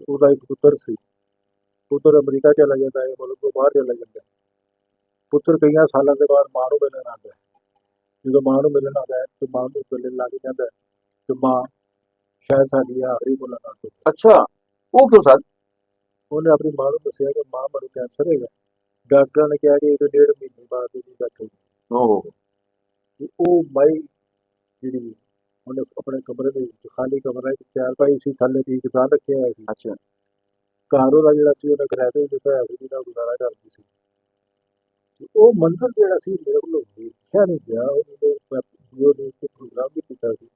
ਉਹਦਾ ਇੱਕ ਪੁੱਤਰ ਸੀ। ਪੁੱਤਰ ਅਮਰੀਕਾ ਚਲਾ ਜਾਂਦਾ ਹੈ, ਮੁਲਕ ਤੋਂ ਬਾਹਰ ਚਲਾ ਜਾਂਦਾ। ਪੁੱਤਰ ਕਈਆਂ ਸਾਲਾਂ ਦੇ ਬਾਅਦ ਮਾਂ ਨੂੰ ਮਿਲਣ ਆਉਂਦਾ ਹੈ। ਜਦੋਂ ਮਾਂ ਨੂੰ ਮਿਲਣ ਆਉਂਦਾ ਹੈ ਤੇ ਮਾਂ ਨੂੰ ਮਿਲਣ ਲੱਗ ਜਾਂਦਾ ਤੇ ਮਾਂ ਸ਼ਾਇਦ ਸਾਡੀ ਆਖਰੀ ਮੁਲਾਕਾਤ ਹੋਵੇ। ਅੱਛਾ, ਉਹ ਕਿਉਂ ਸਰ? ਉਹਨੇ ਆਪਣੀ ਮਾਂ ਨੂੰ ਦੱਸਿਆ ਕਿ ਮਾਂ ਮੈਨੂੰ ਕੈਂਸਰ ਹੈਗਾ। ਡਾਕਟਰਾਂ ਨੇ ਕਿਹਾ ਕਿ 1.5 ਮਹੀਨੇ ਬਾਅਦ ਉਹਦੀ ਡੈਥ ਹੋਈ। ਉਹ ਮਾਈ ਜਿਹੜੀ ਉਹਨੇ ਆਪਣੇ ਕਮਰੇ ਦੇ ਵਿੱਚ ਖਾਲੀ ਕਮਰਾ ਤਿਆਰ ਪਾਈ ਸੀ, ਥੱਲੇ ਦੀ ਕਿਤਾਬ ਰੱਖਿਆ ਹੋਇਆ ਸੀ। ਅੱਛਾ, ਘਰ ਉਹਦਾ ਜਿਹੜਾ ਸੀ ਉਹਨੇ ਕਿਰਾਏ ਤੇ ਦਿੱਤਾ ਹੋਇਆ ਸੀ, ਜਿਹਦਾ ਗੁਜ਼ਾਰਾ ਕਰਦੀ ਸੀ। ਉਹ ਮੰਜ਼ਰ ਜਿਹੜਾ ਸੀ ਮੇਰੇ ਕੋਲ ਦੇਖਿਆ ਨਹੀਂ ਗਿਆ। ਉਹਨੇ ਪ੍ਰੋਗਰਾਮ ਵੀ ਕੀਤਾ ਸੀ।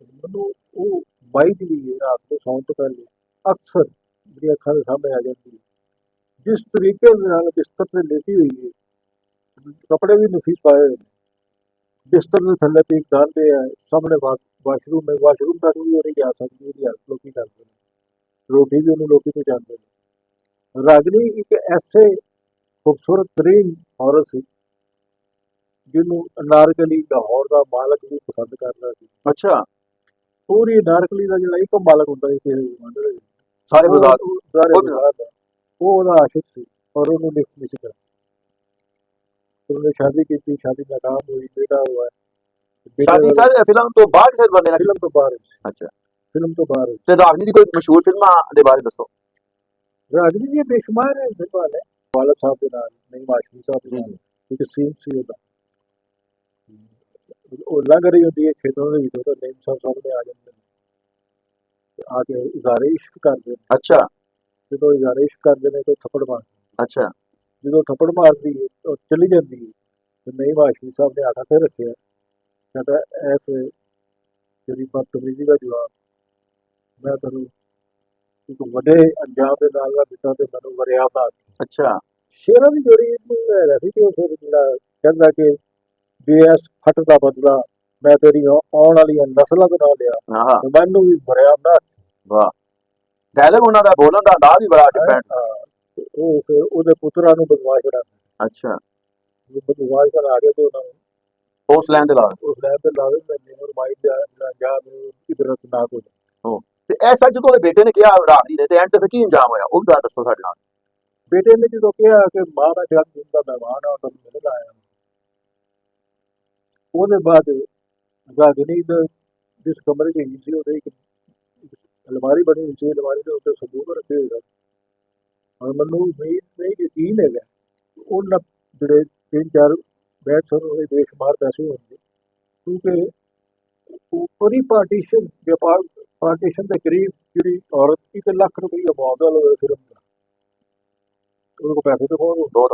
ਮੈਨੂੰ ਉਹ ਮਾਈ ਜਿਹੜੀ ਰਾਤ ਨੂੰ ਸੌਣ ਤੋਂ ਪਹਿਲੇ ਅਕਸਰ ਮੇਰੀ ਅੱਖਾਂ ਦੇ ਸਾਹਮਣੇ ਆ ਜਾਂਦੀ ਹੈ। ਜਿਸ ਤਰੀਕੇ ਦੇ ਨਾਲ ਬਿਸਤਰ ਤੇ ਲੇਟੀ ਹੋਈ ਹੈ, ਕੱਪੜੇ ਵੀ ਨਫੀਸ ਪਾਏ ਹੋਏ ਨੇ, ਬਿਸਤਰ ਦੇ ਥੱਲੇ ਪੀਕਦਾਨ ਪਿਆ ਹੈ, ਸਾਹਮਣੇ ਵਾਸ਼ਰੂਮ ਹੈ, ਵਾਸ਼ਰੂਮ ਤੱਕ ਵੀ ਉਹ ਨਹੀਂ ਜਾ ਸਕਦੀ। ਉਹਦੀ ਹੈਲਪ ਲੋਕੀ ਕਰਦੇ ਨੇ, ਰੋਟੀ ਵੀ ਉਹਨੂੰ ਲੋਕੀ ਪਹੁੰਚਾਉਂਦੇ ਨੇ। ਰਾਗਨੀ ਇੱਕ ਐਸੇ ਖੂਬਸੂਰਤ ਤਰੀਨ ਔਰਤ ਸੀ ਜਿਹਨੂੰ ਅਨਾਰਕਲੀ ਲਾਹੌਰ ਦਾ ਮਾਲਕ ਵੀ ਪਸੰਦ ਕਰਦਾ ਸੀ। ਅੱਛਾ, ਪੂਰੀ ਅਨਾਰਕਲੀ ਦਾ ਜਿਹੜਾ ਇੱਕ ਮਾਲਕ ਹੁੰਦਾ ਸੀ ਸਾਰੇ ਬਾਜ਼ਾਰ ਉਹ ਉਹਦਾ ਆਸ਼ਿਕ ਸੀ ਔਰ ਉਹਨੂੰ ਲਿਫਟ ਨਹੀਂ ਸੀ ਕਰਦਾ। ਉਹਨੇ ਸ਼ਾਦੀ ਕੀਤੀ, ਸ਼ਾਦੀ ਨਾਕਾਮ ਹੋਈ, ਬੇਟਾ ਹੋਇਆ। ਸ਼ਾਦੀ ਸਰ ਫਿਲਮ ਤੋਂ ਬਾਅਦ ਫਿਰ ਬੰਦੇ ਨੇ? ਫਿਲਮ ਤੋਂ ਬਾਹਰ। ਅੱਛਾ, ਫਿਲਮ ਤੋਂ ਬਾਹਰ। ਤੇ ਰਾਗਨੀ ਦੀ ਕੋਈ ਮਸ਼ਹੂਰ ਫਿਲਮਾਂ ਦੇ ਬਾਰੇ ਦੱਸੋ। ਰਾਗਨੀ ਦੀਆਂ ਬੇਸ਼ੁਮਾਰ ਫਿਲਮਾਂ ਨੇ। ਵਾਲਾ ਸਾਹਿਬ ਦੇ ਨਾਲ, ਨਹੀਂ ਮਾਸ਼ੂਮ ਸਾਹਿਬ ਦੇ ਨਾਲ ਇੱਕ ਸੀਨ ਸੀ ਉਹਦਾ, ਉਹ ਲੰਘ ਰਹੀ ਹੁੰਦੀ ਹੈ ਖੇਤਾਂ ਦੇ ਵਿੱਚੋਂ, ਤਾਂ ਨੇਮ ਸਾਹਿਬ ਸਾਹਮਣੇ ਆ ਜਾਂਦੇ ਨੇ, ਆ ਕੇ ਇਜ਼ਾਰੇ ਇਸ਼ਕ ਕਰਦੇ ਨੇ। ਅੱਛਾ, ਜਦੋਂ ਇਜ਼ਾਰੇ ਇਸ਼ਕ ਕਰਦੇ ਨੇ ਤਾਂ ਥੱਪੜ ਮਾਰਦੇ। ਅੱਛਾ, ਜਦੋਂ ਥੱਪੜ ਮਾਰਦੀ ਹੈ ਉਹ ਚਲੀ ਜਾਂਦੀ ਹੈ ਤੇ ਨਹੀਂ ਮਾਸ਼ੂਮ ਸਾਹਿਬ ਨੇ ਹੱਥ ਤੇ ਰੱਖਿਆ, ਕਹਿੰਦਾ ਐਸੇ ਜਿਹੜੀ ਬਦਤਮੀਜ਼ੀ ਦਾ ਜਵਾਬ ਮੈਂ ਤੁਹਾਨੂੰ ਇੱਕ ਵੱਡੇ ਅੰਜਾਮ ਦੇ ਨਾਲ ਦਿੱਤਾ ਤੇ ਮੈਨੂੰ ਵਰਿਆ ਬਾਤ। ਅੱਛਾ, ਸ਼ੇਰਾਂ ਦੀ ਜੋੜੀ ਇਹਨੂੰ ਹੈਗਾ ਸੀ ਕਿ ਉਹ ਫਿਰ ਜਿਹੜਾ ਕਹਿੰਦਾ ਕਿ ਜੇ ਇਸ ਫੱਟ ਦਾ ਬਦਲਾ ਮੈਂ ਤੇਰੀ ਆਉਣ ਵਾਲੀਆਂ ਨਸਲਾਂ ਦੇ ਨਾਲ ਲਿਆ ਤੇ ਮੈਨੂੰ ਵੀ ਵਰਿਆ ਬਾਤ। ਵਾਹ, ਡਾਇਲੌਗ ਉਹਨਾਂ ਦਾ ਬੋਲਣ ਦਾ ਅੰਦਾਜ਼ ਹੀ ਬੜਾ ਡਿਫਰੈਂਟ। ਉਹ ਫਿਰ ਉਹਦੇ ਪੁੱਤਰਾਂ ਨੂੰ ਬਦਮਾਸ਼ ਬਣਾਉਂਦਾ। ਅੱਛਾ, ਬਦਮਾਸ਼ ਬਣਾ ਕੇ ਤੇ ਉਹਨਾਂ ਨੂੰ ਉਸ ਲੈਣ ਤੇ ਲਾ ਲਾਵੇ ਮੈਨੂੰ ਮਾਈ ਜਾ ਇਬਰਤ ਨਾ ਕੋਈ। ਤੇ ਇਹ ਸੱਚ ਜਦੋਂ ਉਹਦੇ ਬੇਟੇ ਨੇ ਕਿਹਾ ਰਾਗਨੀ ਨੇ, ਤੇ ਐਂਡ ਤੇ ਫਿਰ ਕੀ ਅੰਜਾਮ ਹੋਇਆ ਉਹ ਵੀ ਦੱਸੋ ਸਾਡੇ ਨਾਲ। ਬੇਟੇ ਨੇ ਜਦੋਂ ਕਿਹਾ ਕਿ ਮਾਂ ਦਾ ਜਨਮ ਦਿਨ ਦਾ ਮਹਿਮਾਨ ਆ, ਉਹ ਤੁਹਾਨੂੰ ਮਿਲਣ ਆਇਆ, ਉਹਦੇ ਬਾਅਦ ਰਾਗਨੀ ਦਾ ਜਿਸ ਕਮਰੇ 'ਚ ਗਈ ਸੀ ਉਹਦੇ ਇੱਕ ਅਲਮਾਰੀ ਬਣੀ ਹੋਈ ਸੀ। ਅਲਮਾਰੀ ਦੇ ਉੱਤੇ ਸੰਦੂਕ ਰੱਖੇ ਹੋਏ ਸਨ ਔਰ ਮੈਨੂੰ ਉਮੀਦ ਨਹੀਂ, ਯਕੀਨ ਹੈਗਾ ਉਹਨਾਂ ਜਿਹੜੇ 3-4 ਬੈਡ ਸਨ ਉਹਦੇ ਬੇਸ਼ੁਮਾਰ ਪੈਸੇ ਹੋਣਗੇ, ਕਿਉਂਕਿ ਪੂਰੀ ਪਾਰਟੀਸ਼ਨ ਦੇ ਕਰੀਬ ਜਿਹੜੀ ਔਰਤ 1 ਲੱਖ ਰੁਪਈਆ ਮੁਆਵਜ਼ਾ ਲਵੇ ਫਿਲਮ ਦਾ, ਉਹਦੇ ਕੋਲ ਪੈਸੇ ਤਾਂ ਬਹੁਤ